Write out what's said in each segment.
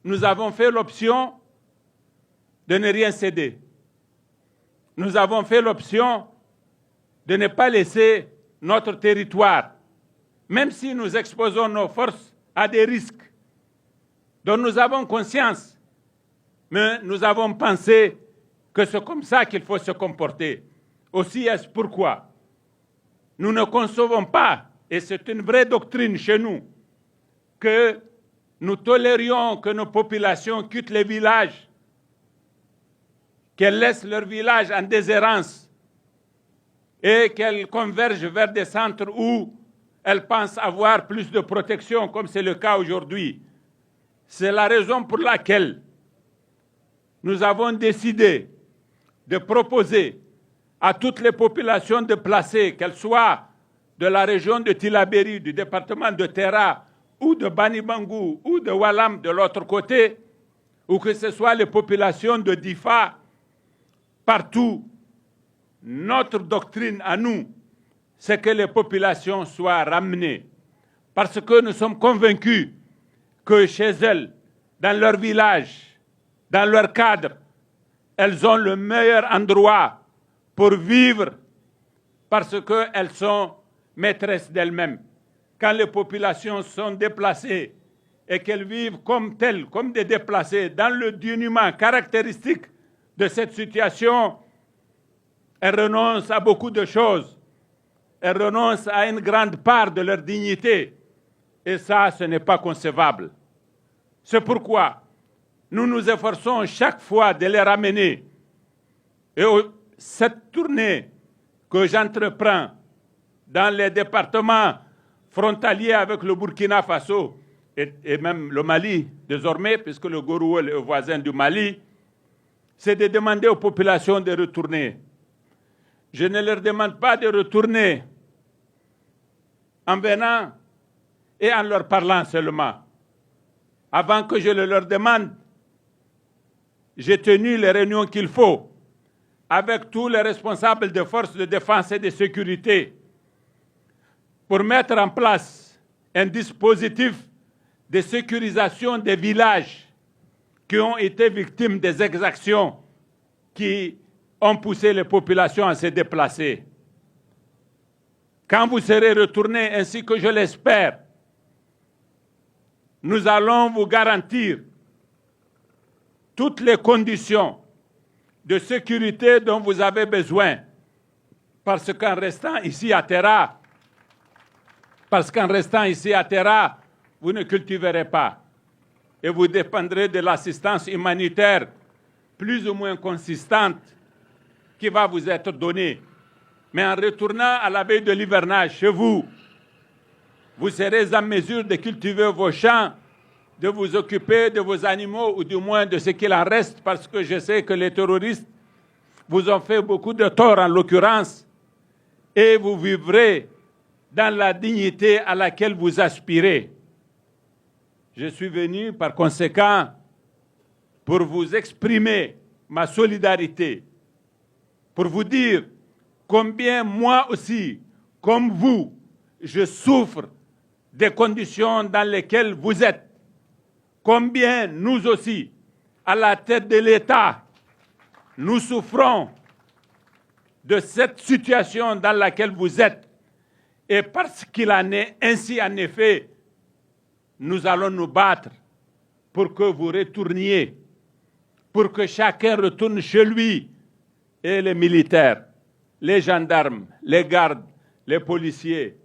nous avons fait l'option de ne rien céder. Nous avons fait l'option de ne pas laisser notre territoire, même si nous exposons nos forces à des risques dont nous avons conscience, mais nous avons pensé que c'est comme ça qu'il faut se comporter. Aussi est-ce pourquoi nous ne concevons pas, et c'est une vraie doctrine chez nous, que nous tolérions que nos populations quittent les villages, qu'elles laissent leurs villages en déshérence et qu'elles convergent vers des centres où elles pensent avoir plus de protection, comme c'est le cas aujourd'hui. C'est la raison pour laquelle nous avons décidé de proposer à toutes les populations déplacées, qu'elles soient de la région de Tillabéri, du département de Terra, ou de Bani Bangou, ou de Walam de l'autre côté, ou que ce soit les populations de Difa, partout, notre doctrine à nous, c'est que les populations soient ramenées. Parce que nous sommes convaincus que chez elles, dans leur village, dans leur cadre, elles ont le meilleur endroit pour vivre parce qu'elles sont maîtresses d'elles-mêmes. Quand les populations sont déplacées et qu'elles vivent comme telles, comme des déplacés, dans le dénuement caractéristique de cette situation, elles renoncent à beaucoup de choses. Elles renoncent à une grande part de leur dignité. Et ça, ce n'est pas concevable. C'est pourquoi nous nous efforçons chaque fois de les ramener. Et cette tournée que j'entreprends dans les départements frontaliers avec le Burkina Faso et même le Mali désormais, puisque le Gorouel est voisin du Mali, c'est de demander aux populations de retourner. Je ne leur demande pas de retourner en venant et en leur parlant seulement. Avant que je le leur demande, j'ai tenu les réunions qu'il faut avec tous les responsables des forces de défense et de sécurité pour mettre en place un dispositif de sécurisation des villages qui ont été victimes des exactions qui ont poussé les populations à se déplacer. Quand vous serez retournés, ainsi que je l'espère, nous allons vous garantir toutes les conditions de sécurité dont vous avez besoin. Parce qu'en restant ici à Terra, vous ne cultiverez pas. Et vous dépendrez de l'assistance humanitaire plus ou moins consistante qui va vous être donnée. Mais en retournant à la veille de l'hivernage chez vous, vous serez en mesure de cultiver vos champs, de vous occuper de vos animaux ou du moins de ce qu'il en reste, parce que je sais que les terroristes vous ont fait beaucoup de tort en l'occurrence, et vous vivrez dans la dignité à laquelle vous aspirez. Je suis venu par conséquent pour vous exprimer ma solidarité, pour vous dire combien moi aussi, comme vous, je souffre des conditions dans lesquelles vous êtes. Combien nous aussi, à la tête de l'État, nous souffrons de cette situation dans laquelle vous êtes. Et parce qu'il en est ainsi en effet, nous allons nous battre pour que vous retourniez, pour que chacun retourne chez lui, et les militaires, les gendarmes, les gardes, les policiers,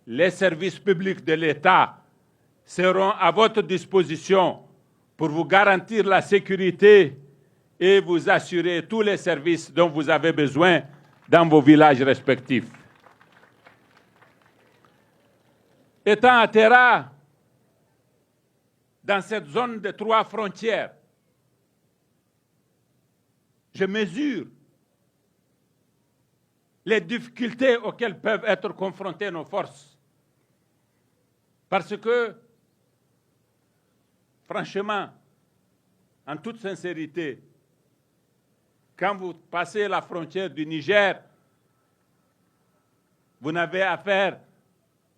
les services publics de l'État seront à votre disposition pour vous garantir la sécurité et vous assurer tous les services dont vous avez besoin dans vos villages respectifs. Étant à Terra, dans cette zone de 3 frontières, je mesure les difficultés auxquelles peuvent être confrontées nos forces. Parce que, franchement, en toute sincérité, quand vous passez la frontière du Niger, vous n'avez affaire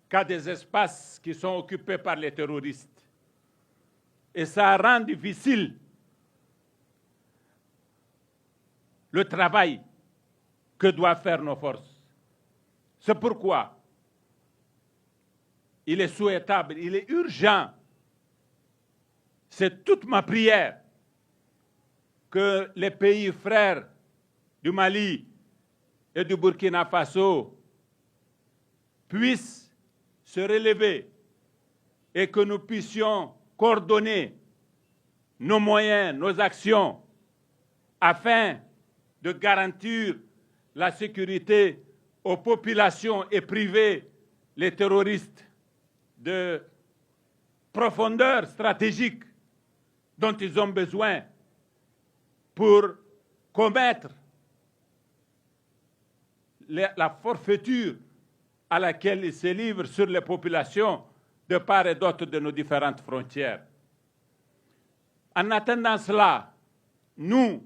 qu'à des espaces qui sont occupés par les terroristes. et ça rend difficile le travail que doivent faire nos forces. C'est pourquoi il est souhaitable, il est urgent, c'est toute ma prière que les pays frères du Mali et du Burkina Faso puissent se relever et que nous puissions coordonner nos moyens, nos actions, afin de garantir la sécurité aux populations et priver les terroristes de profondeur stratégique dont ils ont besoin pour commettre la forfaiture à laquelle ils se livrent sur les populations de part et d'autre de nos différentes frontières. En attendant cela, nous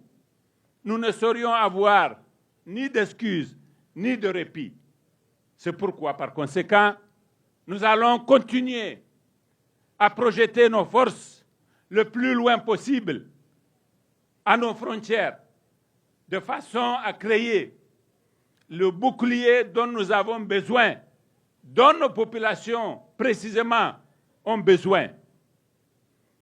ne saurions avoir ni d'excuses, ni de répit. C'est pourquoi, par conséquent, nous allons continuer à projeter nos forces le plus loin possible à nos frontières, de façon à créer le bouclier dont nous avons besoin, dont nos populations précisément ont besoin.